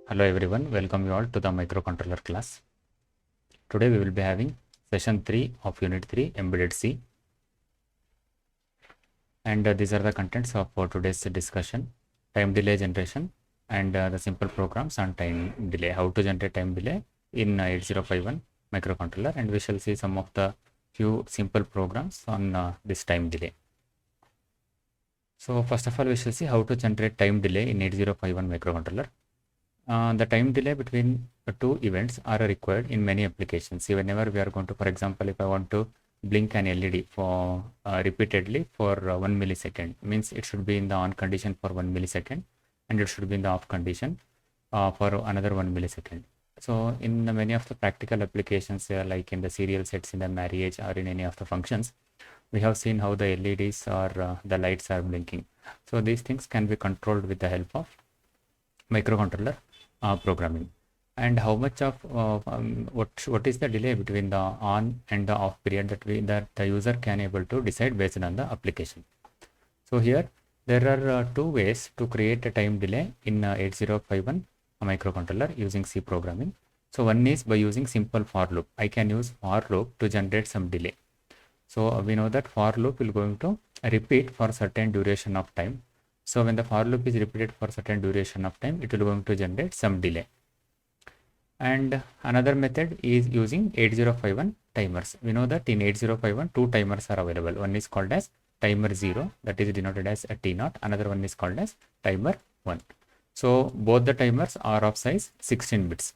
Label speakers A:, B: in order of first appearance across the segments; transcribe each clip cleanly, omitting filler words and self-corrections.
A: Hello everyone, welcome you all to the microcontroller class. Today we will be having session 3 of unit 3 embedded C, and these are the contents of today's discussion: time delay generation and the simple programs on time delay, how to generate time delay in 8051 microcontroller, and we shall see some of the few simple programs on this time delay. So first of all, we shall see how to generate time delay in 8051 microcontroller. The time delay between two events are required in many applications. See, whenever we are going to, for example, if I want to blink an LED for repeatedly for 1 millisecond, means it should be in the on condition for 1 millisecond, and it should be in the off condition for another 1 millisecond. So in many of the practical applications, like in the serial sets, in the marriage, or in any of the functions, we have seen how the LEDs or the lights are blinking. So these things can be controlled with the help of microcontroller programming. And how much of what is the delay between the on and the off period that the user can able to decide based on the application. So here there are two ways to create a time delay in 8051 microcontroller using C programming. So one is by using simple for loop. I can use for loop to generate some delay. So we know that for loop will going to repeat for certain duration of time. So when the for loop is repeated for certain duration of time, it will going to generate some delay. And another method is using 8051 timers. We know that in 8051 two timers are available. One is called as timer 0, that is denoted as a T0. Another one is called as timer 1. So both the timers are of size 16 bits.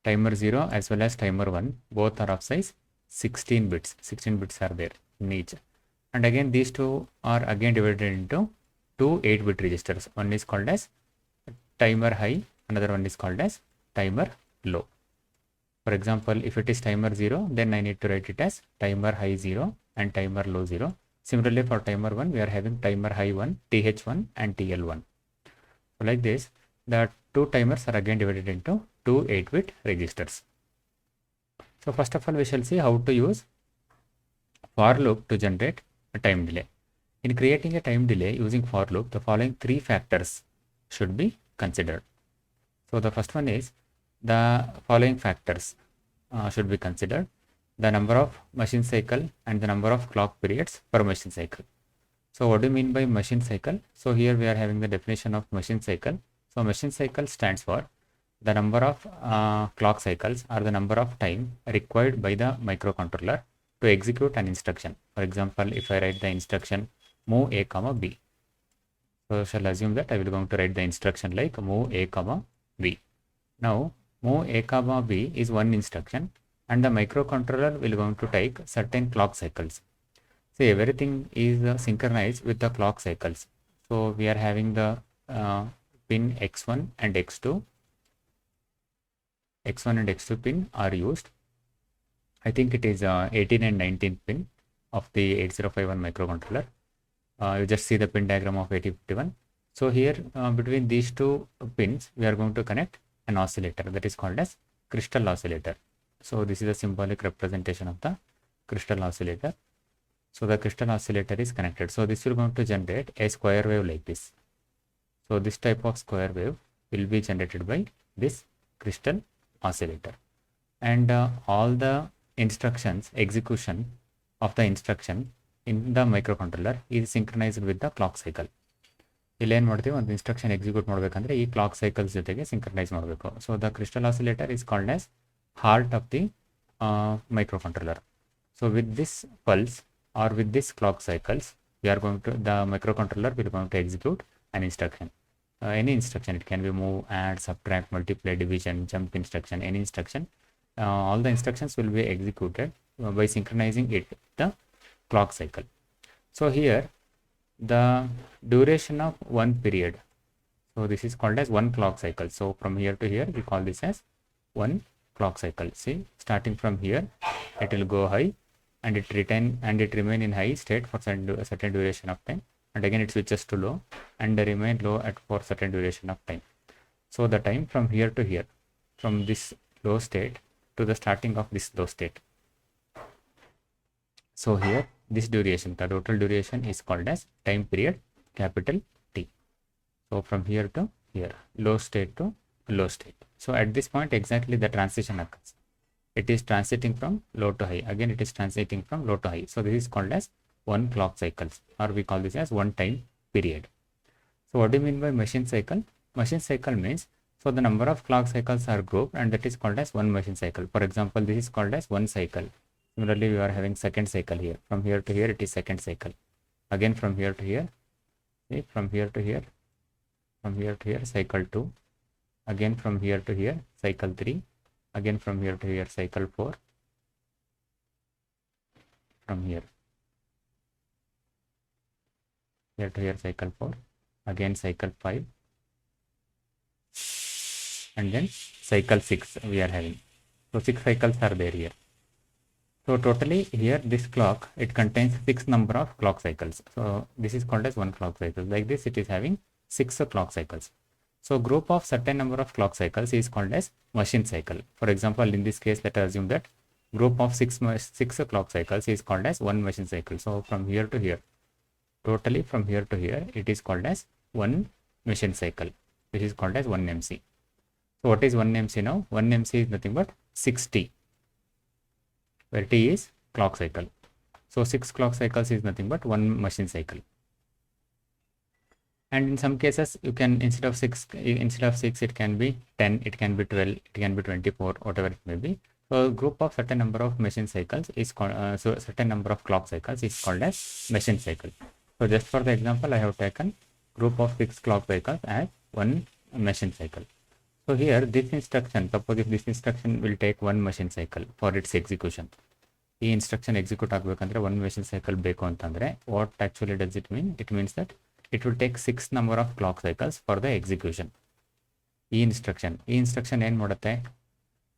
A: Timer 0 as well as timer 1 both are of size 16 bits. 16 bits are there in each. And again these two are again divided into two 8-bit registers. One is called as timer high, another one is called as timer low. For example, if it is timer 0, then I need to write it as timer high 0 and timer low 0. Similarly, for timer 1, we are having timer high 1, TH1 and TL1. So like this, the two timers are again divided into two 8-bit registers. So first of all, we shall see how to use for loop to generate a time delay. In creating a time delay using for loop, the following three factors should be considered. So the first one is the following factors should be considered: the number of machine cycle and the number of clock periods per machine cycle. So what do you mean by machine cycle? So here we are having the definition of machine cycle. So machine cycle stands for the number of clock cycles or the number of time required by the microcontroller to execute an instruction. For example, if I write the instruction move A comma B, so shall assume that I will going to write the instruction like move A comma B. Now move A comma B is one instruction, and the microcontroller will going to take certain clock cycles. See, everything is synchronized with the clock cycles. So we are having the pin X1 and X2. X1 and X2 pin are used. I think it is 18 and 19 pin of the 8051 microcontroller. You just see the pin diagram of 8051. So here between these two pins, we are going to connect an oscillator that is called as crystal oscillator. So this is a symbolic representation of the crystal oscillator. So the crystal oscillator is connected. So this will going to generate a square wave like this. So this type of square wave will be generated by this crystal oscillator. And all the instructions, execution of the instruction in the microcontroller is synchronized with the clock cycle. ಇಲ್ಲಿ ಏನು ಮಾಡ್ತೀವಿ, ಒಂದು instruction execute ಮಾಡಬೇಕಂದ್ರೆ ಈ clock cycles ಜೊತೆಗೆ synchronise ಮಾಡಬೇಕು. So the crystal oscillator is called as heart of the microcontroller. So with this pulse or with this clock cycles, we are going to, the microcontroller will going to execute an instruction. Any instruction, it can be move, add, subtract, multiply, division, jump instruction, any instruction. All the instructions will be executed by synchronizing it with the clock cycle. So here the duration of one period, so this is called as one clock cycle. So from here to here we call this as one clock cycle. See, starting from here it will go high and it remain in high state for certain duration of time, and again it switches to low and remain low for certain duration of time. So the time from here to here, from this low state to the starting of this low state, so here this duration, the total duration is called as time period capital T. So from here to here, low state to low state. So at this point exactly the transition occurs. It is transiting from low to high. Again it is transiting from low to high. So this is called as one clock cycles, or we call this as one time period. So what do you mean by machine cycle? Machine cycle means, so the number of clock cycles are grouped and that is called as one machine cycle. For example, this is called as one cycle. Similarly, we are having second cycle here. From here to here it is second cycle. Again from here to here, see, from here to here, from here to here cycle 2. Again from here to here cycle 3. Again from here to here cycle 4. From here to here cycle 4. Again cycle 5. And then cycle 6 we are having. So 6 cycles are there here. So totally here this clock, it contains 6 number of clock cycles. So this is called as one clock cycle. Like this it is having 6 clock cycles. So group of certain number of clock cycles is called as machine cycle. For example, in this case, let us assume that group of 6 clock cycles is called as one machine cycle. So from here to here, totally from here to here, it is called as one machine cycle. This is called as 1 MC. So what is 1 MC now? 1 MC is nothing but 6T, where T is clock cycle. So 6 clock cycles is nothing but one machine cycle. And in some cases you can, instead of 6 it can be 10, it can be 12, it can be 24, whatever it may be. So a group of certain number of machine cycles is called, so certain number of clock cycles is called as machine cycle. So just for the example, I have taken group of 6 clock cycles as one machine cycle. So here this instruction, suppose if this instruction will take one machine cycle for its execution. ಈ instruction execute ಆಗಬೇಕಂದ್ರೆ one machine cycle ಬೇಕು ಅಂತಂದ್ರೆ what actually does it mean? It means that it will take 6 number of clock cycles for the execution. ಈ instruction ಏನು ಮಾಡುತ್ತೆ?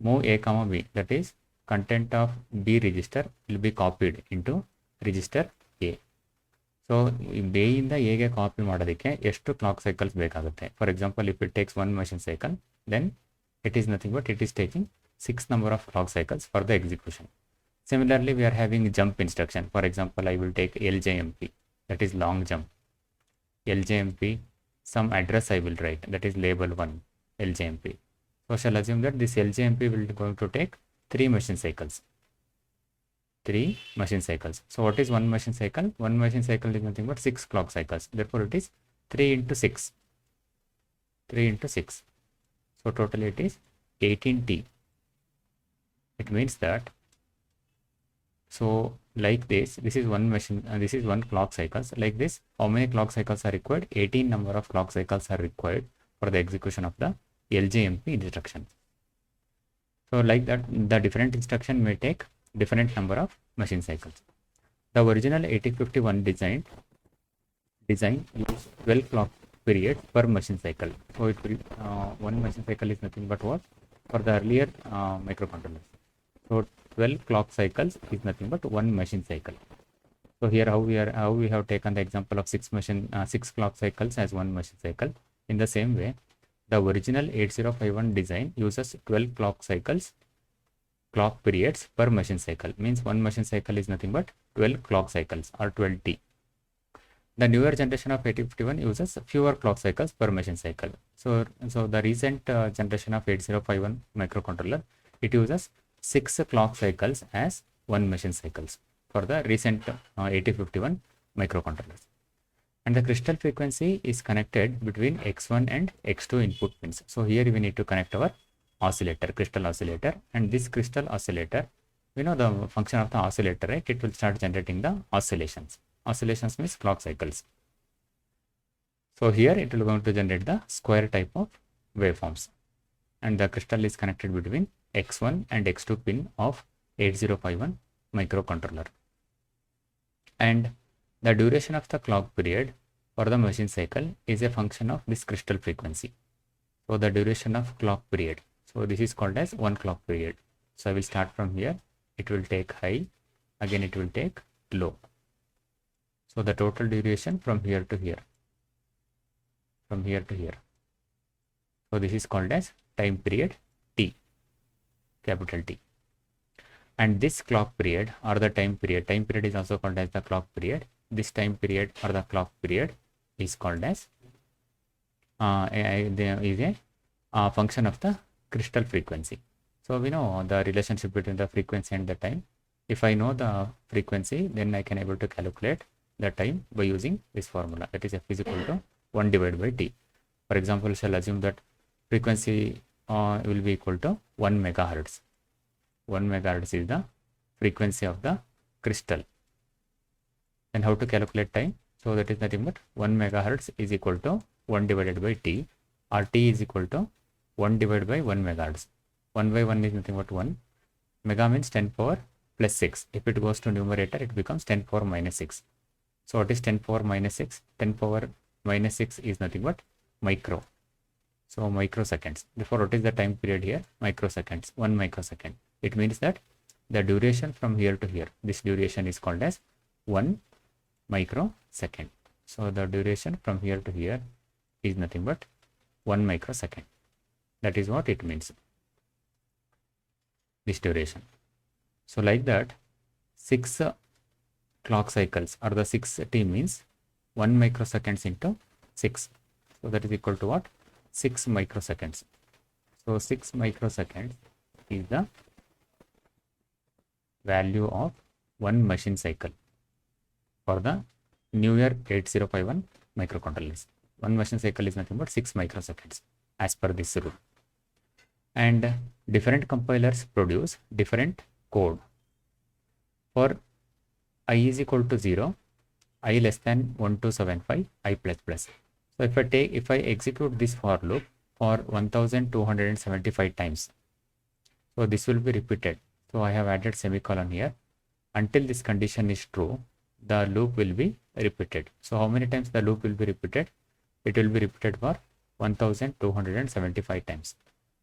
A: Move A, B, that is content of B register will be copied into register A. So B ಇಂದ A ಗೆ copy ಮಾಡೋದಕ್ಕೆ ಎಷ್ಟು clock cycles ಬೇಕಾಗುತ್ತೆ? For example, if it takes one machine cycle, then it is nothing but it is taking 6 number of clock cycles for the execution. Similarly, we are having jump instruction. For example, I will take LJMP, that is long jump. LJMP, some address I will write, that is label 1, LJMP. So shall assume that this LJMP will be going to take 3 machine cycles. 3 machine cycles. So what is one machine cycle? One machine cycle is nothing but 6 clock cycles. Therefore, it is 3 into 6. 3 into 6. So totally it is 18T. It means that, so like this is one machine, this is one clock cycles. Like this, how many clock cycles are required? 18 number of clock cycles are required for the execution of the LJMP instruction. So like that, the different instruction may take different number of machine cycles. The original 8051 design used 12 clock period per machine cycle. So it will, one machine cycle is nothing but what? For the earlier microcontrollers. So 12 clock cycles is nothing but one machine cycle. So here how we have taken the example of 6 clock cycles as one machine cycle. In the same way, the original 8051 design uses 12 clock periods per machine cycle. Means one machine cycle is nothing but 12 clock cycles, or 12T. The newer generation of 8051 uses fewer clock cycles per machine cycle. So the recent generation of 8051 microcontroller, it uses 6 clock cycles as one machine cycles for the recent 8051 microcontrollers. And the crystal frequency is connected between X1 and X2 input pins. So here we need to connect our oscillator, crystal oscillator, and this crystal oscillator, we know the function of the oscillator, right? It will start generating the oscillations. Oscillations means clock cycles. So here it will going to generate the square type of waveforms, and the crystal is connected between X1 and X2 pin of 8051 microcontroller. And the duration of the clock period for the machine cycle is a function of this crystal frequency. So the duration of clock period, so this is called as one clock period. So I will start from here, it will take high, again it will take low. So the total duration from here to here, from here to here. So this is called as time period T, capital T. And this clock period or the time period is also called as the clock period. This time period or the clock period is called as is a function of the crystal frequency. So we know the relationship between the frequency and the time. If I know the frequency, then I can able to calculate the time by using this formula, that is f is equal to 1 divided by t. For example, we shall assume that frequency will be equal to 1 megahertz. 1 megahertz is the frequency of the crystal. And how to calculate time? So that is nothing but 1 megahertz is equal to 1 divided by t, or t is equal to 1 divided by 1 megahertz. 1 by 1 is nothing but 1. Mega means 10 power plus 6. If it goes to numerator, it becomes 10 power minus 6. So what is 10 power minus 6? 10 power minus 6 is nothing but micro. So microseconds. Therefore, what is the time period here? Microseconds. 1 microsecond. It means that the duration from here to here, this duration is called as 1 microsecond. So the duration from here to here is nothing but 1 microsecond. That is what it means, this duration. So like that, 6 clock cycles, or the 6t means 1 microseconds into 6. So that is equal to what? 6 microseconds. So 6 microseconds is the value of 1 machine cycle for the Newer 8051 microcontrollers. 1 machine cycle is nothing but 6 microseconds as per this rule. And different compilers produce different code. For I is equal to 0, I less than 1275, I plus plus. So if I execute this for loop for 1275 times, so this will be repeated. So I have added semicolon here. Until this condition is true, the loop will be repeated. So how many times the loop will be repeated? It will be repeated for 1275 times.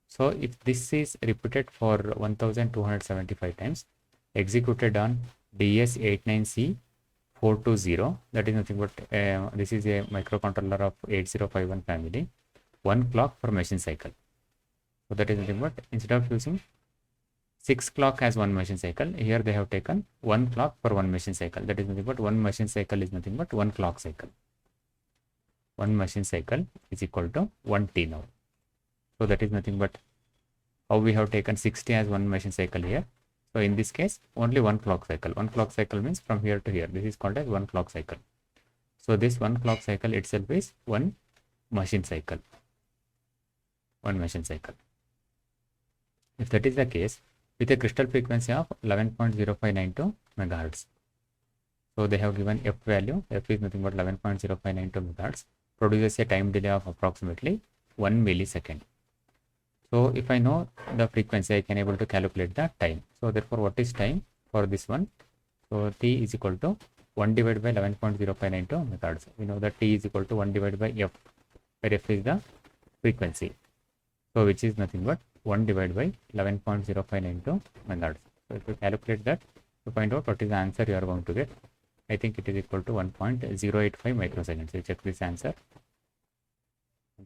A: So if this is repeated for 1275 times, executed on DS89C420, that is nothing but this is a microcontroller of 8051 family, 1 clock per machine cycle. So that is nothing but, instead of using 6 clock as 1 machine cycle, here they have taken 1 clock per 1 machine cycle. That is nothing but 1 machine cycle is nothing but 1 clock cycle. 1 machine cycle is equal to 1 t now. So that is nothing but how we have taken 60 as 1 machine cycle here. So in this case, only 1 clock cycle. 1 clock cycle means from here to here. This is called as 1 clock cycle. So this 1 clock cycle itself is 1 machine cycle. 1 machine cycle. If that is the case, with a crystal frequency of 11.0592 megahertz. So they have given f value. F is nothing but 11.0592 megahertz. Produces a time delay of approximately 1 millisecond. So if I know the frequency, I can able to calculate the time. So therefore, what is time for this one? So t is equal to 1 divided by 11.0592 megahertz. We know that t is equal to 1 divided by f, where f is the frequency. So which is nothing but 1 divided by 11.0592 megahertz. So if you calculate that, to find out what is the answer you are going to get, I think it is equal to 1.085 microseconds. So check this answer.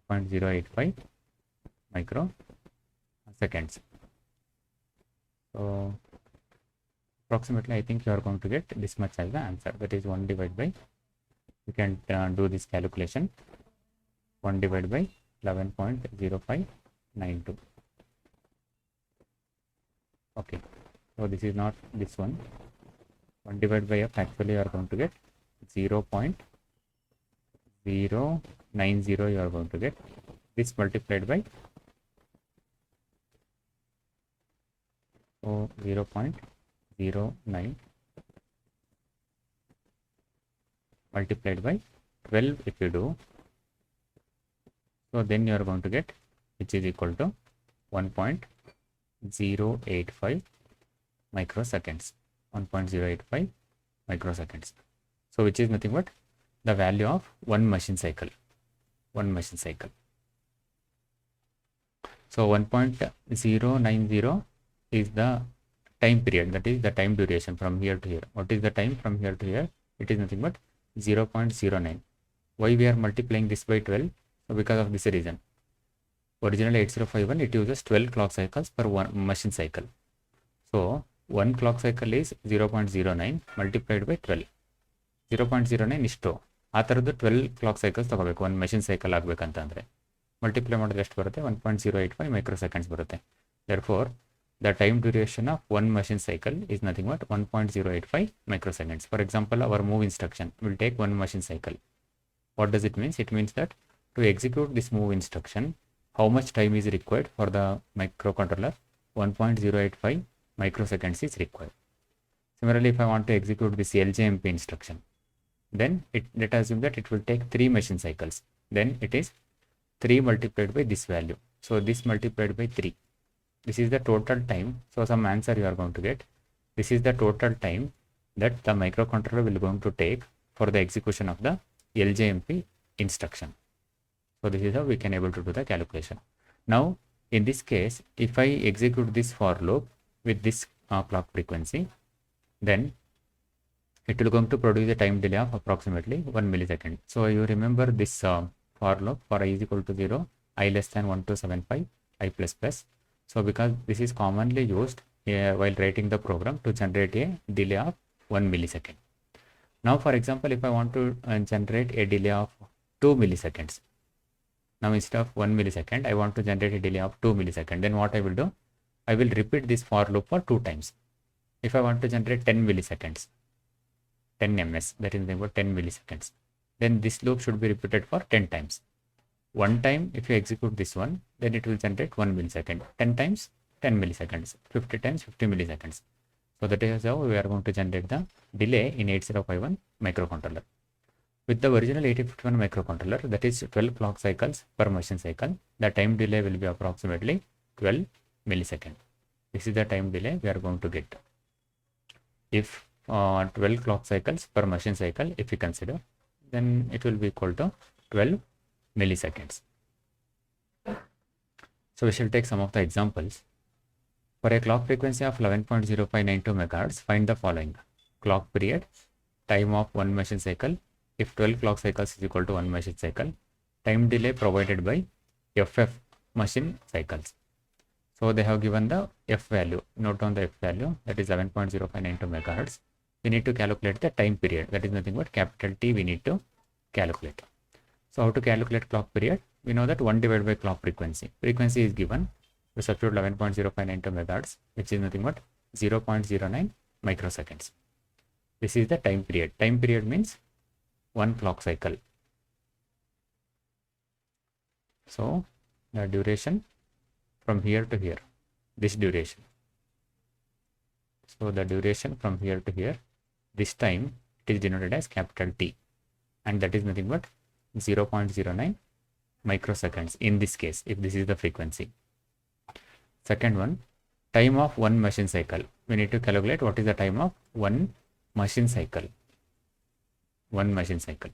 A: 1.085 microseconds. So approximately I think you are going to get this much as the answer. That is 1 divided by, you can do this calculation, 1 divided by 11.0592. Okay, so this is not this one. 1 divided by f, actually you are going to get 0.090 you are going to get. This multiplied by 0.09 multiplied by 12 if you do. So then you are going to get, which is equal to 1.085 microseconds. 1.085 microseconds. So which is nothing but the value of 1 machine cycle. 1 machine cycle. So 1.090 is the time period, that is the time duration from here to here. What is the time from here to here? It is nothing but 0.09. Why we are multiplying this by 12? So because of this reason. Originally 8051, it uses 12 clock cycles per 1 machine cycle. So 1 clock cycle is 0.09 multiplied by 12. 0.09 ಇಷ್ಟು ಆ ಥರದ್ದು 12 clock cycles ತಗೋಬೇಕು 1 machine cycle ಆಗಬೇಕಂತಂದರೆ. Multiply ಮಾಡಿದ್ರೆ ಎಷ್ಟು ಬರುತ್ತೆ 1.085 ಮೈಕ್ರೋಸೆಕೆಂಡ್ಸ್ ಬರುತ್ತೆ. therefore the time duration of one machine cycle is nothing but 1.085 microseconds. For example, our move instruction will take one machine cycle. What does it mean? It means that to execute this move instruction, how much time is required for the microcontroller? 1.085 microseconds is required. Similarly, if I want to execute this LJMP instruction, then let us assume that it will take 3 machine cycles. Then it is 3 multiplied by this value. So this multiplied by 3. This is the total time. So some answer you are going to get. This is the total time that the microcontroller will going to take for the execution of the LJMP instruction. So this is how we can able to do the calculation. Now in this case, if I execute this for loop with this clock frequency, then it will going to produce a time delay of approximately 1 millisecond. So you remember this for loop for I is equal to 0, I less than 1275, I plus plus. So because this is commonly used while writing the program to generate a delay of 1 millisecond. Now for example, if I want to generate a delay of 2 milliseconds, now instead of 1 millisecond, I want to generate a delay of 2 milliseconds. Then what I will do? I will repeat this for loop for 2 times. If I want to generate 10 milliseconds, 10 ms, that is about 10 milliseconds, then this loop should be repeated for 10 times. One time, if you execute this one, then it will generate 1 millisecond. 10 times, 10 milliseconds. 50 times, 50 milliseconds. So that is how we are going to generate the delay in 8051 microcontroller. With the original 8051 microcontroller, that is 12 clock cycles per machine cycle, the time delay will be approximately 12 milliseconds. This is the time delay we are going to get. If 12 clock cycles per machine cycle, if we consider, then it will be equal to 12 milliseconds. So we shall take some of the examples. For a clock frequency of 11.0592 megahertz, find the following: clock period, time of one machine cycle, if 12 clock cycles is equal to one machine cycle, time delay provided by FF machine cycles. So they have given the F value. Note down the F value, that is 11.0592 megahertz. We need to calculate the time period, that is nothing but capital T we need to calculate. So how to calculate clock period? We know that 1 divided by clock frequency. Frequency is given. We substitute 11.0592 megahertz, which is nothing but 0.09 microseconds. This is the time period. Time period means 1 clock cycle. So the duration from here to here, this duration. So the duration from here to here, this time it is denoted as capital T, and that is nothing but 0.09 microseconds in this case, if this is the frequency. Second one, time of one machine cycle. We need to calculate what is the time of one machine cycle. One machine cycle.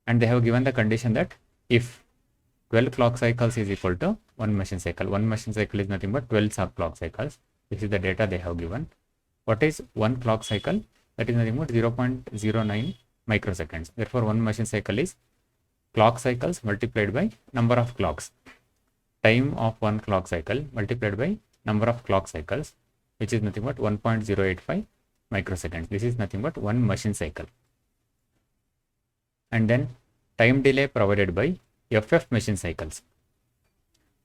A: And they have given the condition that if 12 clock cycles is equal to one machine cycle. One machine cycle is nothing but 12 clock cycles. This is the data they have given. What is one clock cycle? That is nothing but 0.09 microseconds. Therefore, one machine cycle is clock cycles multiplied by number of clocks. Time of one clock cycle multiplied by number of clock cycles, which is nothing but 1.085 microseconds. This is nothing but one machine cycle. And then time delay provided by FF machine cycles.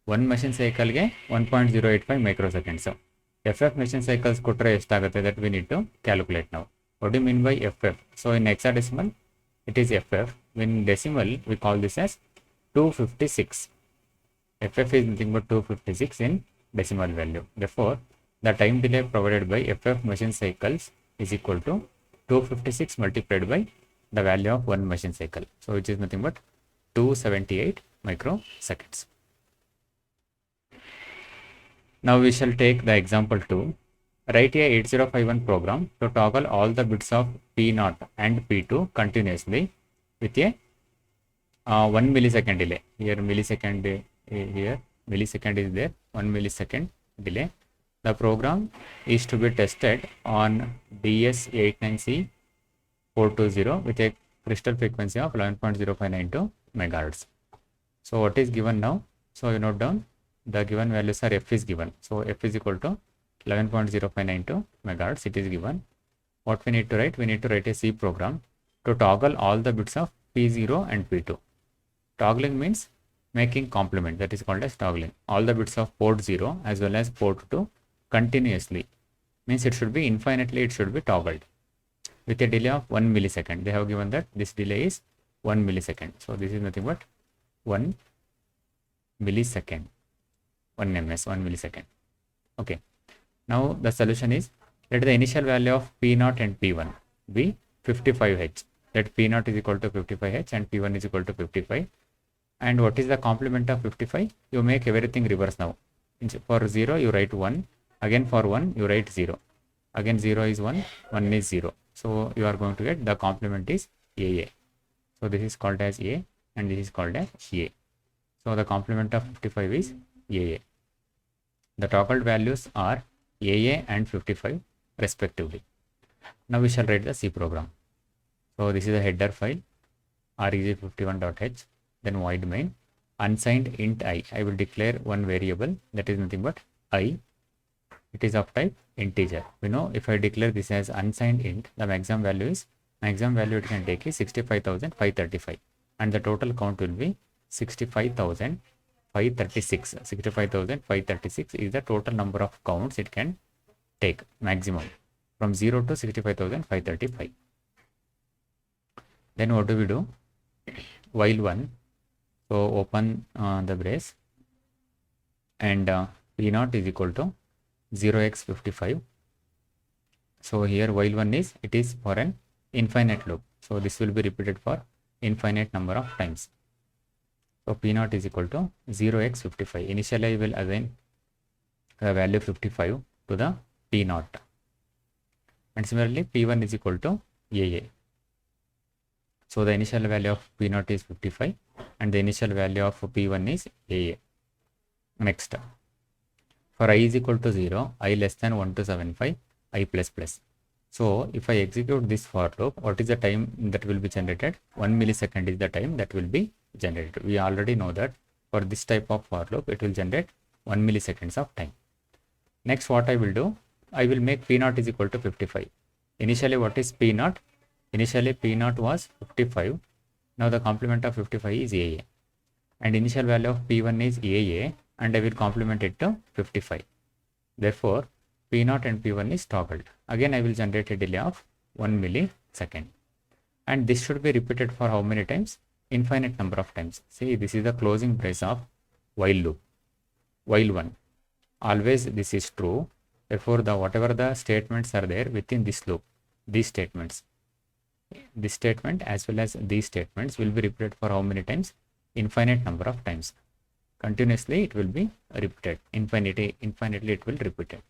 A: One machine cycle ge 1.085 microseconds. FF machine cycles kotre estaಗುತ್ತೆ that we need to calculate now. What do you mean by FF? So in hexadecimal, it is FF. In decimal, we call this as 256. FF is nothing but 256 in decimal value. Therefore, the time delay provided by FF machine cycles is equal to 256 multiplied by the value of one machine cycle. So which is nothing but 278 microseconds. Now we shall take the example 2. Write a 8051 program to toggle all the bits of P0 and P2 continuously with a 1 millisecond delay. Here millisecond, here millisecond is there, 1 millisecond delay. The program is to be tested on DS89C420 with a crystal frequency of 11.0592 megahertz. So what is given now? So you note down the given values are F is given. So F is equal to 11.0592 megahertz. It is given. What we need to write? We need to write a C program to toggle all the bits of P0 and P2. Toggling means making complement, that is called as toggling. All the bits of port 0 as well as port 2 continuously, means it should be infinitely, it should be toggled with a delay of 1 millisecond. They have given that this delay is 1 millisecond. So this is nothing but 1 millisecond, 1 ms, 1 millisecond. Okay. Now the solution is, let the initial value of P0 and P1 be 55H. Let P0 is equal to 55H and P1 is equal to 55. And what is the complement of 55? You make everything reverse now. For 0 you write 1, again for 1 you write 0, again 0 is 1, 1 is 0. So you are going to get the complement is AA. So this is called as A and this is called as A. So the complement of 55 is AA. The toggled values are AA and 55 respectively. Now we shall write the C program. So this is the header file reg51.h, then void main unsigned int I. I will declare one variable that is nothing but I. It is of type integer. We know if I declare this as unsigned int, the maximum value it can take is 65,535 and the total count will be 65,536. 65,536 is the total number of counts it can take maximum from 0 to 65,535. Then what do we do? While 1, so open the brace and P0 is equal to 0x55. So here while 1 is, it is for an infinite loop. So this will be repeated for infinite number of times. So P0 is equal to 0x55. Initially I will assign the value 55 to the P0. And similarly P1 is equal to AA. So the initial value of P0 is 55 and the initial value of P1 is AA. Next, for I is equal to 0, I less than 1 to 75, I plus plus. So if I execute this for loop, what is the time that will be generated? 1 millisecond is the time that will be generated. We already know that for this type of for loop, it will generate 1 milliseconds of time. Next, what I will do? I will make P0 is equal to 55. Initially, what is P0? Initially, P0 was 55. Now the complement of 55 is AA. And initial value of P1 is AA and I will complement it to 55. Therefore, P0 and P1 is toggled. Again, I will generate a delay of 1 millisecond. And this should be repeated for how many times? Infinite number of times. See, this is the closing brace of while loop. While 1. Always this is true. Therefore, whatever the statements are there within this loop, these statements, this statement as well as these statements will be repeated for how many times? Infinite number of times. Continuously it will be repeated. Infinitely it will repeat it.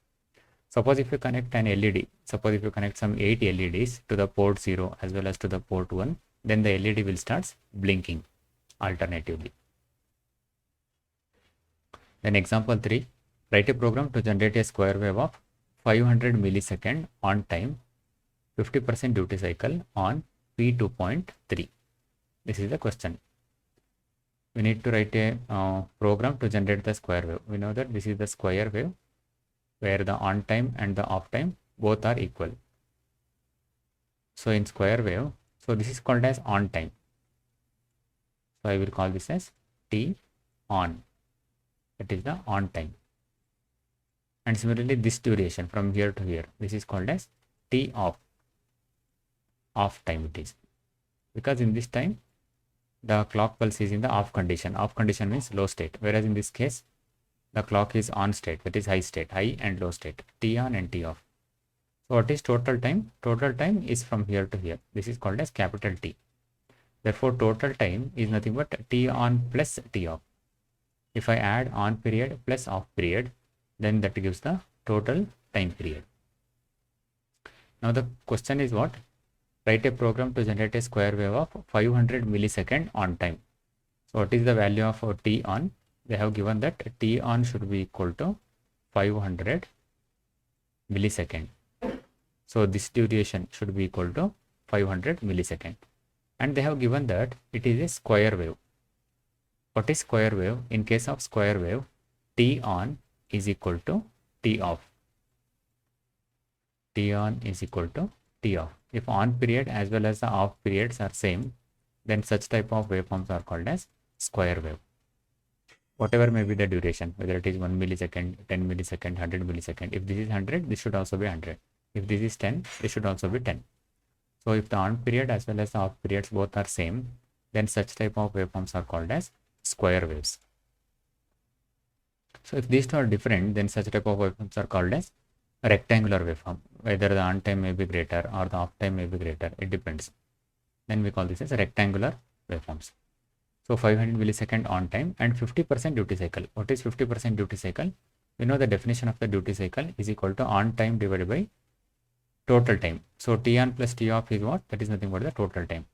A: Suppose if you connect an LED, suppose if you connect some 8 LEDs to the port 0 as well as to the port 1, then the LED will start blinking alternatively. Then example 3, write a program to generate a square wave of 500 millisecond on time, 50% duty cycle on P2.3. This is the question. We need to write a program to generate the square wave. We know that this is the square wave where the on time and the off time both are equal. So in square wave, so this is called as on time. So I will call this as T on. That is the on time. And similarly this duration from here to here, this is called as T off. Off time it is. Because in this time, the clock pulse is in the off condition. Off condition means low state. Whereas in this case, the clock is on state, that is high state, high and low state, T on and T off. So what is total time? Total time is from here to here. This is called as capital T. Therefore, total time is nothing but T on plus T off. If I add on period plus off period, then that gives the total time period. Now the question is what? Write a program to generate a square wave of 500 millisecond on time. So what is the value of T on? They have given that T on should be equal to 500 millisecond. So this duration should be equal to 500 millisecond. And they have given that it is a square wave. What is square wave? In case of square wave, T on is equal to T off. T on is equal to T off. If on period as well as the off periods are same, then such type of waveforms are called as square wave. whatever may be the duration, whether it is 1 millisecond, 10 millisecond, 100 millisecond. If this is 100, this should also be 100. If this is 10, this should also be 10. So if the on period as well as the off periods both are same, then such type of waveforms are called as square waves. So if these two are different, then such type of waveforms are called as rectangular waveform. Whether the on time may be greater or the off time may be greater, it depends. Then we call this as rectangular waveforms. So 500 millisecond on time and 50% duty cycle. What is 50% duty cycle? We know the definition of the duty cycle is equal to on time divided by total time. So T on plus T off is what? That is nothing but the total time.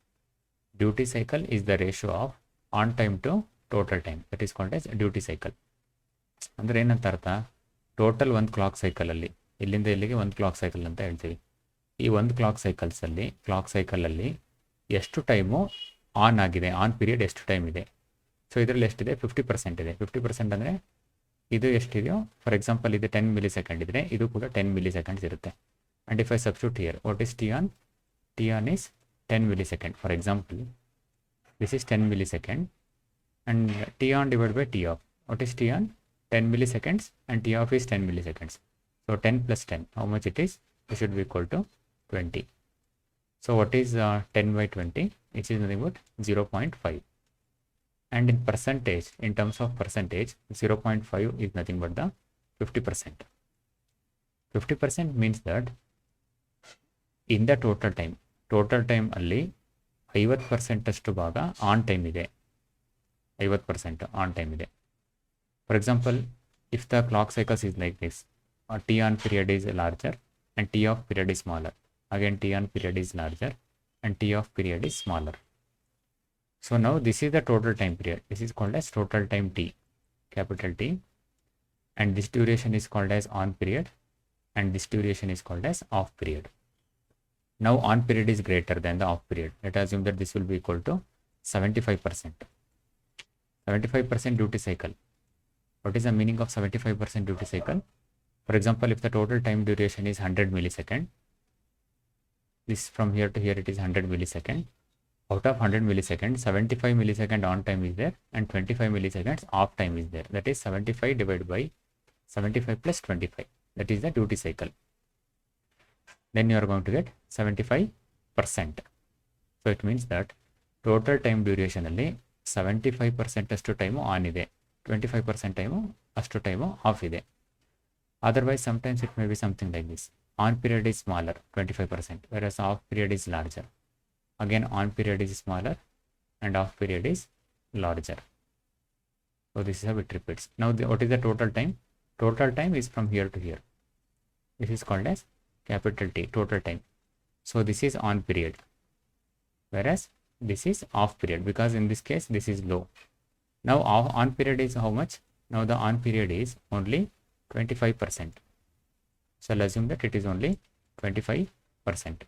A: Duty cycle is the ratio of on time to total time. That is called as duty cycle. ಅಂದರೆ ಏನಂತ ಅರ್ಥ, total ಒಂದು clock ಸೈಕಲಲ್ಲಿ ಇಲ್ಲಿಂದ ಇಲ್ಲಿಗೆ ಒಂದು clock cycle ಅಂತ ಹೇಳ್ತೀವಿ. ಈ ಒಂದು ಕ್ಲಾಕ್ ಸೈಕಲಲ್ಲಿ ಎಷ್ಟು ಟೈಮು ಆನ್ ಆಗಿದೆ, ಆನ್ ಪೀರಿಯಡ್ ಎಷ್ಟು ಟೈಮ್ ಇದೆ. ಸೊ ಇದರಲ್ಲಿ ಎಷ್ಟಿದೆ? 50% ಇದೆ. 50% ಅಂದರೆ ಇದು ಎಷ್ಟಿದೆಯೋ, ಫಾರ್ ಎಕ್ಸಾಂಪಲ್ ಇದು 10 millisecond ಇದ್ದರೆ ಇದು ಕೂಡ 10 milliseconds ಇರುತ್ತೆ. And if I substitute here, what is T on? T on is 10 millisecond. For example, this is 10 millisecond and T on divided by T off. What is T on? 10 milliseconds and T off is 10 milliseconds. So 10 plus 10, how much it is? It should be equal to 20. So what is 10 by 20? It is nothing but 0.5. And in percentage, in terms of percentage, 0.5 is nothing but the 50%. 50% means that in the total time ಅಲ್ಲಿ 50% ಅಷ್ಟು ಭಾಗ on time ಇದೆ. 50% on time ಇದೆ. For example, if the clock cycles is like this, T on period is larger and T off period is smaller. Again T on period is larger and T off period is smaller. So now this is the total time period. This is called as total time T, capital T, and this duration is called as on period and this duration is called as off period. Now on period is greater than the off period. Let us assume that this will be equal to 75%. 75% duty cycle. What is the meaning of 75% duty cycle? For example, if the total time duration is 100 millisecond, this from here to here it is 100 millisecond. Out of 100 milliseconds, 75 millisecond on time is there and 25 milliseconds off time is there. That is 75 divided by 75 plus 25. That is the duty cycle. Then you are going to get 75%. So it means that total time duration ಅಲ್ಲಿ 75% ಅಷ್ಟು time on ಇದೆ, 25% time ಅಷ್ಟು time of ಇದೆ. Otherwise, sometimes it may be something like this. On period is smaller, 25%, whereas off period is larger. Again, on period is smaller and off period is larger. So this is how it repeats. Now, what is the total time? Total time is from here to here. This is called as capital T, total time. So this is on period, whereas this is off period, because in this case this is low. Now on period is how much? Now the on period is only 25%. So I'll assume that it is only 25%.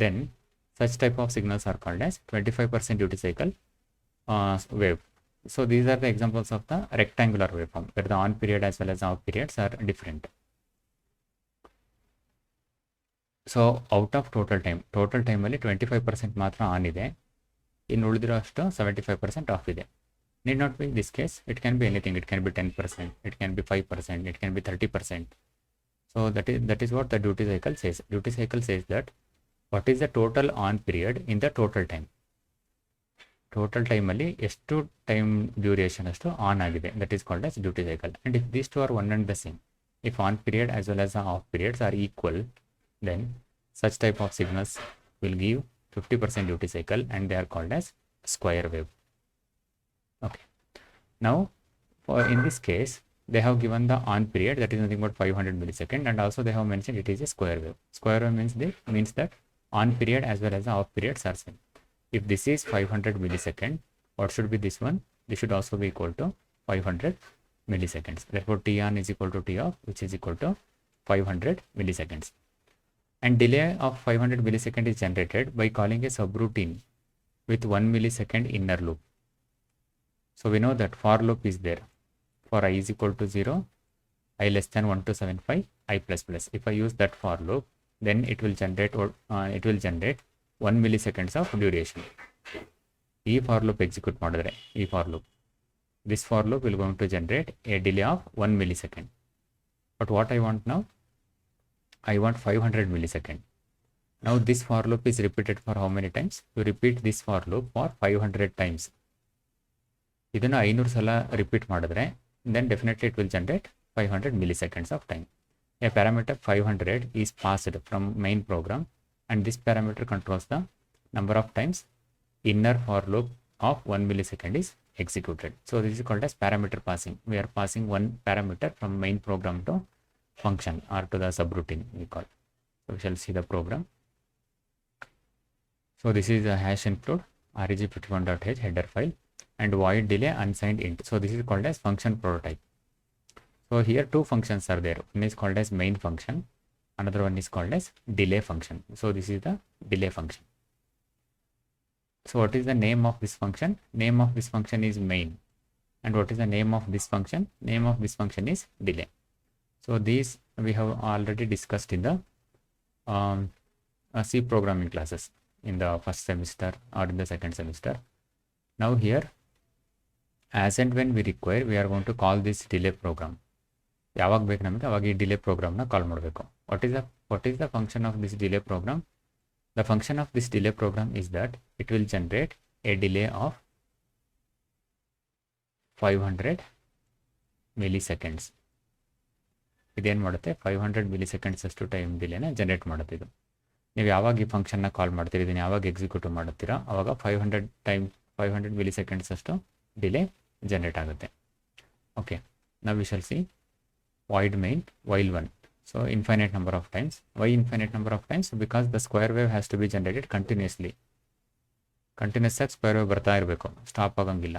A: Then such type of signals are called as 25% duty cycle wave. So these are the examples of the rectangular waveform, where the on period as well as off periods are different. So out of total ಟೈಮಲ್ಲಿ 25% ಮಾತ್ರ on ಇದೆ, ಇನ್ನು ಉಳಿದಿರೋ ಅಷ್ಟು 75% off ಇದೆ. Need not be this case, it can be anything. It can be 10%, it can be 5%, it can be 30%. So that is what the duty cycle says. Duty cycle says that what is the total on period in the total time. Total ಟೈಮಲ್ಲಿ ಎಷ್ಟು time duration ಅಷ್ಟು on ಆಗಿದೆ, that is called as duty cycle. And if these two are one and the same, if on period as well as off periods are equal, then such type of signals will give 50% duty cycle and they are called as square wave. Okay, now in this case they have given the on period, that is nothing but 500 millisecond, and also they have mentioned it is a square wave. Square wave means that on period as well as the off periods are same. If this is 500 millisecond, what should be this one? This should also be equal to 500 milliseconds. Therefore T on is equal to T off, which is equal to 500 milliseconds. And delay of 500 millisecond is generated by calling a subroutine with 1 millisecond inner loop. So we know that for loop is there. For I is equal to 0, I less than 1 to 75, I plus plus. If I use that for loop, then it will generate 1 milliseconds of duration. ಈ for loop execute ಮಾಡಿದ್ರೆ, ಈ for loop this for loop will going to generate a delay of 1 millisecond. But what I want now, I want 500 millisecond. Now this for loop is repeated for how many times? You repeat this for loop for 500 times. ಇದನ್ನು 500 ಸಲ repeat ಮಾಡಿದ್ರೆ then definitely it will generate 500 milliseconds of time. A parameter 500 is passed from main program, and this parameter controls the number of times inner for loop of 1 millisecond is executed. So this is called as parameter passing. We are passing one parameter from main program to function or to the subroutine we call. So we shall see the program. So this is a hash include reg51.h header file and void delay unsigned int. So this is called as function prototype. So here two functions are there. One is called as main function, another one is called as delay function. So this is the delay function. So what is the name of this function? Name of this function is main. And what is the name of this function? Name of this function is delay. So these we have already discussed in the C programming classes in the first semester or in the second semester. Now here, as and when we require, we are going to call this delay program. ಯಾವಾಗ ಬೇಕು ನಮಗೆ ಅವಾಗ ಈ delay ಪ್ರೋಗ್ರಾಮ್ನ ಕಾಲ್ ಮಾಡಬೇಕು. What is the function of this delay program? The function of this delay program is that it will generate a delay of 500 milliseconds. ಇದೇನು ಮಾಡುತ್ತೆ, 500 milliseconds ಅಷ್ಟು time ಡಿಲೇನ generate ಮಾಡುತ್ತೆ. ಇದು ನೀವು ಯಾವಾಗ ಈ ಫಂಕ್ಷನ್ನ ಕಾಲ್ ಮಾಡ್ತೀರಿ, ಇದನ್ನು ಯಾವಾಗ ಎಕ್ಸಿಕ್ಯೂಟ್ ಮಾಡ್ತೀರಾ ಅವಾಗ 500 milliseconds ಅಷ್ಟು ಡಿಲೇ ಜನರೇಟ್ ಆಗುತ್ತೆ. Okay, now we shall see void main while 1. So infinite number of times. Why infinite number of times? Because the square wave has to be generated continuously. Continuous ಆಗಿ square wave ಬರ್ತಾ ಇರಬೇಕು, stop ಆಗಂಗಿಲ್ಲ.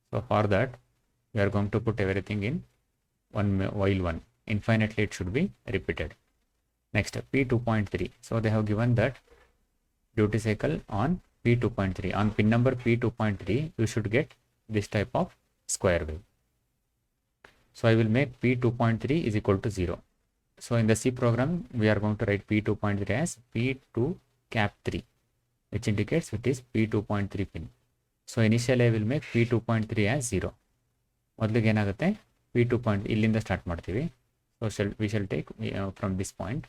A: So for that we are going to put everything in while 1. Infinitely it should be repeated. Next, P2.3. So they have given that duty cycle on P2.3. On pin number P2.3, you should get this type of square wave. So I will make P2.3 is equal to 0. So in the C program, we are going to write P2.3 as P2 cap 3, which indicates it is P2.3 pin. So initially I will make P2.3 as 0. ಮೊದಲಿಗೆ ಏನಾಗುತ್ತೆ, P2 point ಇಲ್ಲಿಂದ start ಮಾಡ್ತೀವಿ. So we shall take from this point.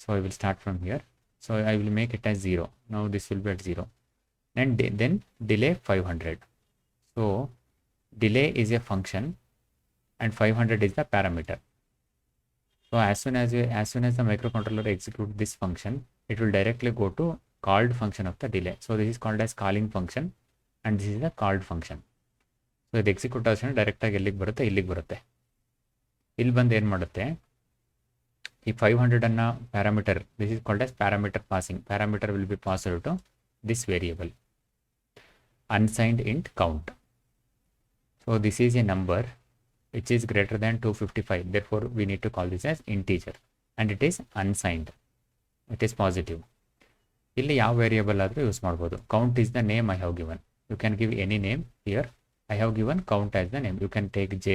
A: So I will start from here. So I will make it as 0. Now this will be at 0. And then delay 500. So delay is a function and 500 is the parameter. So as soon as the microcontroller executes this function, it will directly go to called function of the delay. So this is called as calling function and this is the called function. So ಇದು execute ಆದ direct ಆಗಿ ಎಲ್ಲಿಗೆ ಬರುತ್ತೆ, ಇಲ್ಲಿಗೆ ಬರುತ್ತೆ. ಇಲ್ಲಿ ಬಂದು ಏನು ಮಾಡುತ್ತೆ, ಈ 500 ಅನ್ನ parameter, this is called as parameter passing. Parameter will be passed to this variable unsigned int count. So this is a number which is greater than 255. Therefore, we need to call this as integer and it is unsigned. It is positive. ಇಲ್ಲಿ ಯಾವ variable ಆದರೂ use ಮಾಡ್ಬೋದು. Count is the name I have given. You can give any name here. I have given count as the name. You can take J,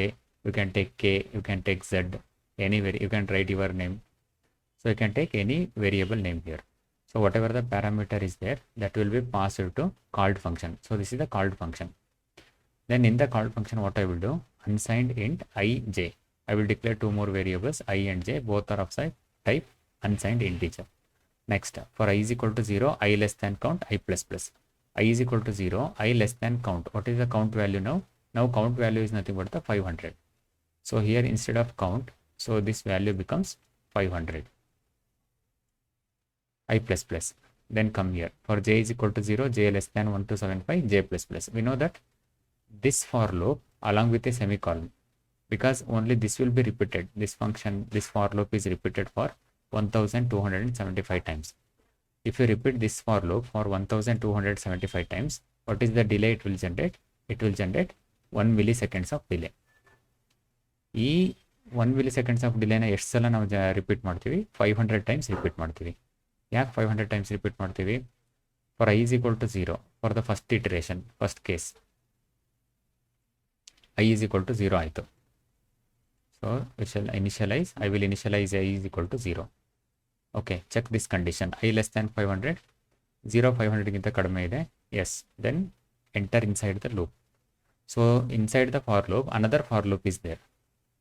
A: you can take K, you can take Z, anywhere you can write your name. So you can take any variable name here. So whatever the parameter is there, that will be passed to called function. So this is the called function. Then in the called function, what I will do, unsigned int I, J. I will declare two more variables, I and J, both are of type unsigned integer. Next, for I is equal to 0, I less than count, I plus plus. I is equal to 0, I less than count. What is the count value now? Now count value is nothing but the 500. So here instead of count, so this value becomes 500. I plus plus. Then come here. For j is equal to 0, j less than 1275, j plus plus. We know that this for loop along with a semicolon, because only this will be repeated. This function, this for loop is repeated for 1275 times. If you repeat this for loop for 1275 times, what is the delay it will generate? It will generate 1 milliseconds of delay. ಈ 1 milliseconds of ಡಿಲೇನ ಎಷ್ಟು ಸಲ ನಾವು repeat ಮಾಡ್ತೀವಿ? 500 times repeat ಮಾಡ್ತೀವಿ. ಯಾಕೆ 500 times repeat ಮಾಡ್ತೀವಿ? For I is equal to 0, for the first iteration, first case I is equal to 0 ಆಯಿತು. So we shall initialize, I will initialize I is equal to 0. Okay, check this condition. I less than 500, 0 500 ಗಿಂತ ಕಡಿಮೆ ಇದೆ. Yes, then enter inside the loop. So inside the for loop, another for loop is there,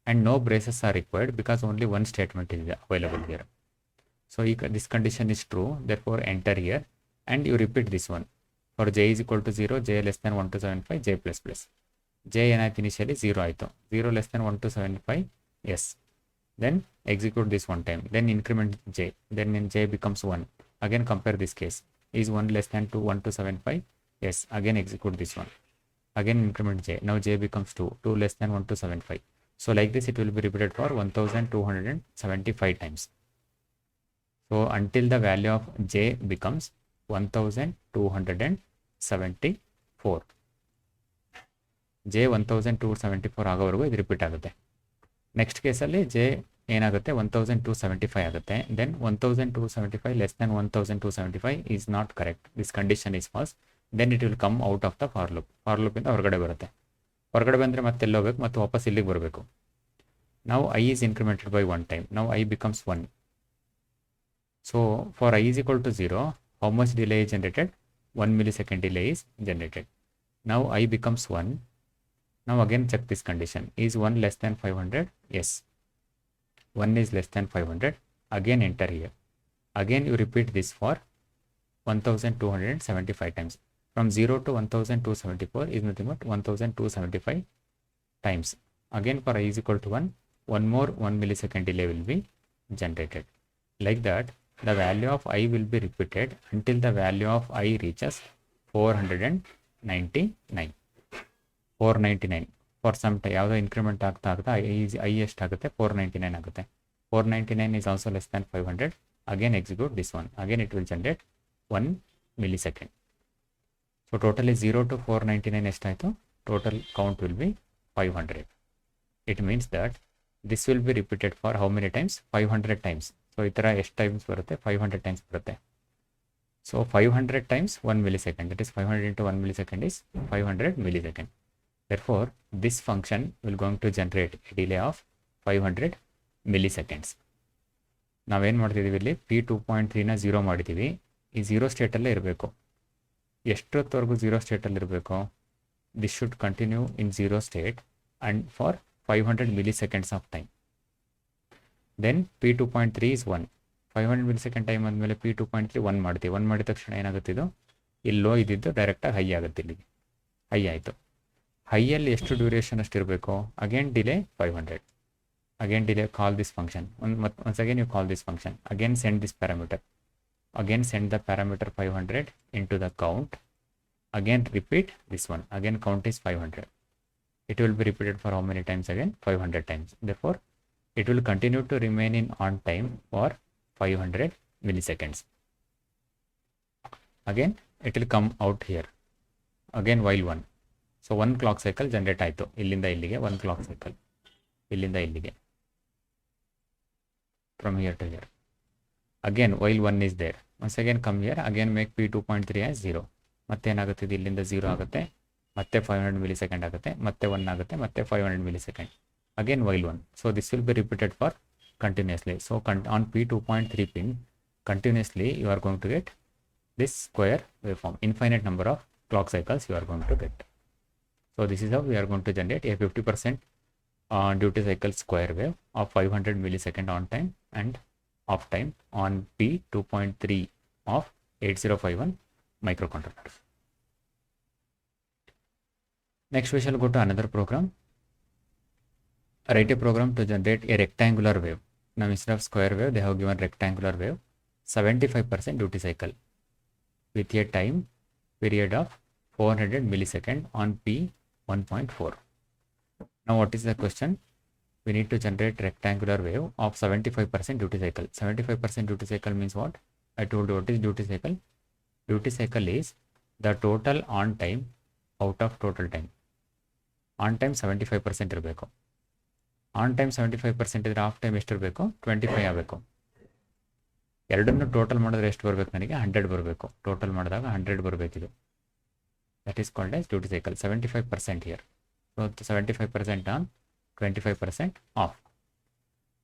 A: and no braces are required because only one statement is available here. So this condition is true, therefore enter here, and you repeat this one. For j is equal to 0, j less than 1 to 75, j plus plus. j ಏನಾಯ್ತು initially 0 ಆಯಿತು, 0 less than 1 to 75, yes. Then execute this one time, then increment j, then in j becomes 1. Again compare this case, is 1 less than 1 to 75, yes. Again execute this one, again increment j, now j becomes 2, 2 less than 1 to 75. So like this it will be repeated for 1275 times. So until the value of j becomes 1274, j 1274 ಆಗೋವರೆಗೂ ಇದು repeat ಆಗುತ್ತೆ. Next ಕೇಸಲ್ಲಿ J ಏನಾಗುತ್ತೆ 1275 ಆಗುತ್ತೆ. Then 1275 less than 1275 is not correct, this condition is false. Then it will come out of the for loop. For ಲೂಪಿಂದ ಹೊರಗಡೆ ಬರುತ್ತೆ. ಹೊರಗಡೆ ಬಂದರೆ ಮತ್ತೆ ಎಲ್ಲಿ ಹೋಗ್ಬೇಕು, ಮತ್ತು ವಾಪಸ್ ಇಲ್ಲಿಗೆ ಬರಬೇಕು. ನಾವು I is incremented by 1 time, ನಾವು I becomes 1. So for I is equal to 0, how much delay is generated? 1 millisecond delay is generated. Now I becomes 1. Now again check this condition. Is 1 less than 500? Yes. 1 is less than 500. Again enter here. Again you repeat this for 1275 times. From 0 to 1274 is nothing but 1275 times. Again for I is equal to 1, one more 1 millisecond delay will be generated. Like that, the value of I will be repeated until the value of I reaches 499. 499 for some time. ಯಾವುದೋ increment ಆಗ್ತಾ ಆಗ್ತಾ I ಎಷ್ಟಾಗುತ್ತೆ, 499 ಆಗುತ್ತೆ. 499 is also less than 500. Again execute this one. Again it will generate 1 millisecond. So totally 0 to 499 ಎಷ್ಟಾಯಿತು? Total count will be 500. It means that this will be repeated for how many times? 500 times. So ಈ ಥರ ಎಷ್ಟು times ಬರುತ್ತೆ? 500 times ಬರುತ್ತೆ. So 500 times 1 millisecond, that is 500 into 1 millisecond is 500 millisecond. Therefore this function will going to generate a delay of 500 milliseconds. ನಾವೇನು ಮಾಡ್ತಿದ್ದೀವಿ ಇಲ್ಲಿ, P2.3ನ 0 ಮಾಡಿದ್ದೀವಿ. ಈ 0 ಸ್ಟೇಟಲ್ಲೇ ಇರಬೇಕು. ಎಷ್ಟೊತ್ತವರೆಗೂ 0 ಸ್ಟೇಟಲ್ಲಿ ಇರಬೇಕು? This should continue in 0 state and for 500 milliseconds of time. Then P2.3 is 1. 500 millisecond time ಆದಮೇಲೆ P2.3 1 ಮಾಡ್ತೀವಿ. 1 ಮಾಡಿದ ತಕ್ಷಣ ಏನಾಗುತ್ತಿದ್ದು, ಇಲ್ಲೋ ಇದ್ದಿದ್ದು ಡೈರೆಕ್ಟಾಗಿ ಹೈ ಆಗುತ್ತೆ. ಇಲ್ಲಿಗೆ ಹೈ ಆಯಿತು. ಹೈಯಲ್ಲಿ ಎಷ್ಟು ಡ್ಯೂರೇಷನ್ ಅಷ್ಟು ಇರಬೇಕು? Again delay 500. Again delay, call this function. once again you call this function. Again send this parameter. Again send the parameter 500 into the count. Again repeat this one. Again count is 500. It will be repeated for how many times? Again 500 times. Therefore it will continue to remain in on time for 500 milliseconds. Again it will come out here. Again while 1. So 1 clock cycle generate ಆಯಿತು. ಇಲ್ಲಿಂದ ಇಲ್ಲಿಗೆ 1 clock cycle. ಇಲ್ಲಿಂದ ಇಲ್ಲಿಗೆ. From here to here. Again while 1 is there. Once again come here. Again make P2.3 as 0. ಮತ್ತೆ ಏನಾಗುತ್ತಿದೆ? ಇಲ್ಲಿಂದ 0 ಆಗುತ್ತೆ. ಮತ್ತೆ 500 millisecond ಆಗುತ್ತೆ. ಮತ್ತೆ 1 ಆಗುತ್ತೆ. ಮತ್ತೆ 500 millisecond. Again while 1. So this will be repeated for continuously. So on P2.3 pin continuously you are going to get this square waveform. Infinite number of clock cycles you are going to get. So this is how we are going to generate a 50% duty cycle square wave of 500 millisecond on time and off time on P2.3 of 8051 microcontroller. Next we shall go to another program. Write a program to generate a rectangular wave. Now instead of square wave they have given rectangular wave, 75% duty cycle with a time period of 400 millisecond on P1.4. Now what is the question? We need to generate rectangular wave of 75% duty cycle. 75% duty cycle means what? I told you what is duty cycle. Duty cycle is the total on time out of total time. On time 75% ಇರಬೇಕು. On time 75% ಇದ್ರೆ of time ಎಷ್ಟು ಇರಬೇಕು? 25 ಆಗಬೇಕು. ಎರಡನ್ನು total ಮಾಡಿದ್ರೆ ಎಷ್ಟು ಬರಬೇಕು? ನನಗೆ 100 ಬರಬೇಕು. ಟೋಟಲ್ ಮಾಡಿದಾಗ 100 ಬರಬೇಕಿದು. That is called as duty cycle. 75% here. So 75% on, 25% off.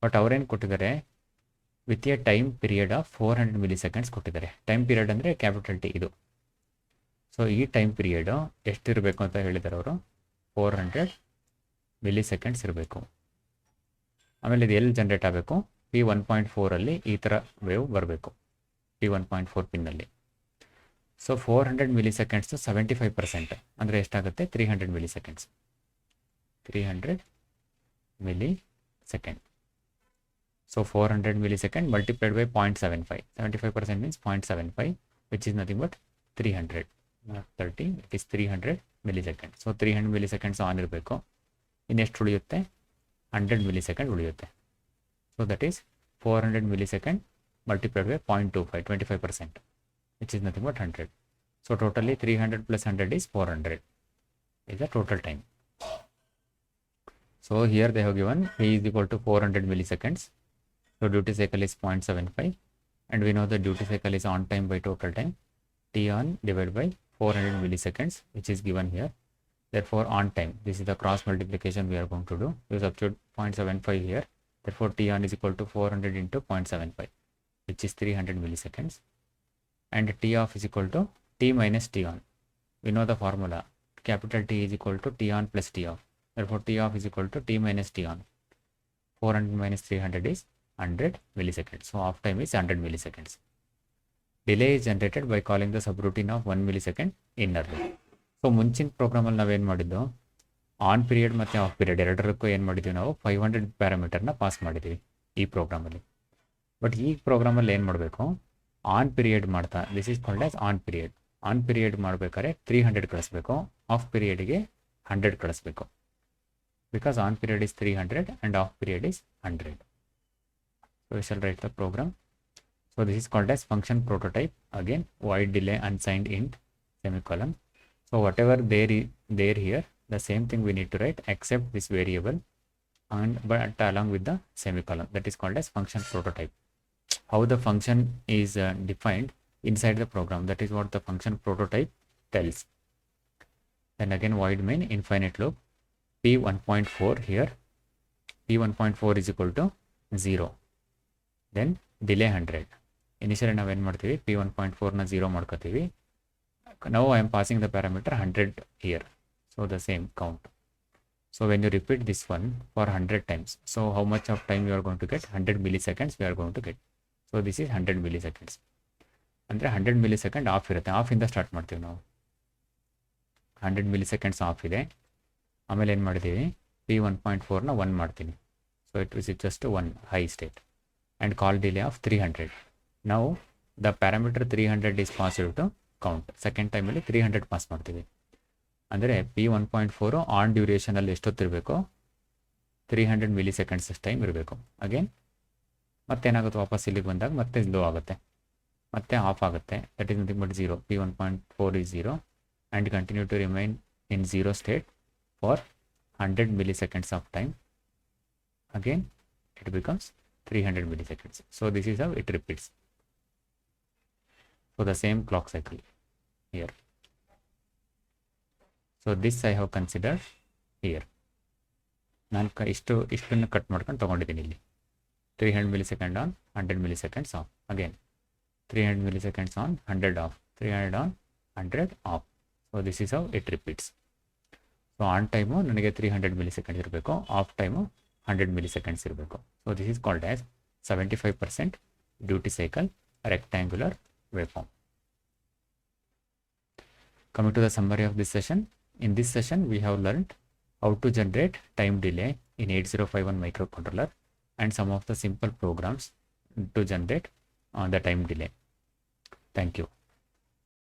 A: But ಅವರೇನು ಕೊಟ್ಟಿದ್ದಾರೆ? With a time period of 400 milliseconds ಕೊಟ್ಟಿದ್ದಾರೆ. ಟೈಮ್ ಪೀರಿಯಡ್ ಅಂದರೆ ಕ್ಯಾಪಿಟಲ್ ಟಿ ಇದು. ಸೊ ಈ ಟೈಮ್ ಪೀರಿಯಡು ಎಷ್ಟಿರಬೇಕು ಅಂತ ಹೇಳಿದ್ದಾರೆ ಅವರು? 400 ಮಿಲಿಸೆಕೆಂಡ್ಸ್ ಇರಬೇಕು. ಆಮೇಲೆ ಇದು ಎಲ್ಲಿ ಜನ್ರೇಟ್ ಆಗಬೇಕು, P1.4 ಈ ಥರ ವೇವ್ ಬರಬೇಕು, P1.4 ಪಿನ್ನಲ್ಲಿ. ಸೊ 400 ಮಿಲಿಸೆಕೆಂಡ್ಸು 75%, ಅಂದರೆ ಎಷ್ಟಾಗುತ್ತೆ 300 milliseconds. 300 millisecond. So 400 millisecond multiplied by 0.75. 75% means 0.75, which is nothing but 300, not 30, it is 300 millisecond. So 300 milliseconds on ಇರಬೇಕು. ಇನ್ನೆಷ್ಟು ಉಳಿಯುತ್ತೆ, 100 ಮಿಲಿಸೆಕೆಂಡ್ ಉಳಿಯುತ್ತೆ. So that is 400 millisecond multiplied by 0.25, 25%, which is nothing but 100. So totally 300 plus 100 is 400 is the total time. So here they have given P is equal to 400 milliseconds. So duty cycle is 0.75, and we know the duty cycle is on time by total time. T on divided by 400 milliseconds, which is given here. Therefore on time, this is the cross multiplication we are going to do. We substitute 0.75 here. Therefore T on is equal to 400 into 0.75, which is 300 milliseconds. And T off is equal to T minus T on. We know the formula. Capital T is equal to T on plus T off. Therefore T off is equal to T minus T on. 400 minus 300 is 100 milliseconds. So off time is 100 milliseconds. Delay is generated by calling the subroutine of 1 millisecond inner loop. So ಮುಂಚಿನ ಪ್ರೋಗ್ರಾಮಲ್ಲಿ ನಾವೇನು ಮಾಡಿದ್ದು, on period ಮತ್ತು of period ಎರಡರಕ್ಕೂ ಏನು ಮಾಡಿದ್ದೀವಿ, ನಾವು 500 ಪ್ಯಾರಾಮೀಟರ್ನ pass ಮಾಡಿದ್ದೀವಿ ಈ ಪ್ರೋಗ್ರಾಮಲ್ಲಿ. But ಈ ಪ್ರೋಗ್ರಾಮಲ್ಲಿ ಏನು ಮಾಡಬೇಕು, ಆನ್ ಪೀರಿಯಡ್ ಮಾಡ್ತಾ, this is called as on period. On period ಮಾಡಬೇಕಾದ್ರೆ 300 ಕಳಿಸ್ಬೇಕು, ಆಫ್ ಪೀರಿಯಡ್ಗೆ 100 ಕಳಿಸ್ಬೇಕು. Because on period is 300 and off period is 100. So we shall write the program. So this is called as function prototype. Again, void delay unsigned int semicolon. So whatever there here, the same thing we need to write except this variable, and but along with the semicolon. That is called as function prototype. How the function is defined inside the program, that is what the function prototype tells. Then again void main infinite loop, P1.4 here, P1.4 is equal to 0. Then delay 100. Initially ನಾವೇನು ಮಾಡ್ತೀವಿ, P1.4ನ 0 ಮಾಡ್ಕೋತೀವಿ. Now I am passing the parameter 100 here. So the same count. So when you repeat this one for 100 times, so how much of time you are going to get? 100 milliseconds we are going to get. So this is 100 milliseconds. ಅಂದರೆ 100 milliseconds of ಇರುತ್ತೆ. ಆಫಿಂದ start ಮಾಡ್ತೀವಿ ನಾವು. 100 milliseconds of ಇದೆ. ಆಮೇಲೆ ಏನು ಮಾಡಿದ್ದೀವಿ, P1.4ನ 1 ಮಾಡ್ತೀನಿ. So it is just 1 high state and call delay of 300. ನಾವು the parameter 300 is passed to count. Second ಟೈಮಲ್ಲಿ 300 ಪಾಸ್ ಮಾಡ್ತೀವಿ. ಅಂದರೆ P1.4 ಆನ್ ಡ್ಯೂರೇಷನಲ್ಲಿ ಎಷ್ಟೊತ್ತಿರಬೇಕು, 300 milliseconds ಟೈಮ್ ಇರಬೇಕು. ಅಗೇನ್ ಮತ್ತೇನಾಗುತ್ತೆ, ವಾಪಸ್ ಇಲ್ಲಿಗೆ ಬಂದಾಗ ಮತ್ತೆ ಲೋ ಆಗುತ್ತೆ, ಮತ್ತೆ ಆಫ್ ಆಗುತ್ತೆ. That is nothing but 0. P1.4 is 0 and continue to remain in 0 state for 100 milliseconds of time. Again it becomes 300 milliseconds. So this is how it repeats. So the same clock cycle here. So this I have considered here. ನಾನು ಇಷ್ಟನ್ನು cut ಮಾಡ್ಕೊಂಡು ತೊಗೊಂಡಿದ್ದೀನಿ ಇಲ್ಲಿ. 300 milliseconds on, 100 milliseconds off. Again 300 milliseconds on, 100 off, 300 on, 100 off. So this is how it repeats. So on time ನನಗೆ 300 milliseconds ಇರಬೇಕು, of time 100 milliseconds ಇರಬೇಕು. So this is called as 75% duty cycle rectangular waveform. Coming to the summary of this session. In this session we have learned how to generate time delay in 8051 microcontroller and some of the simple programs to generate the time delay. Thank you.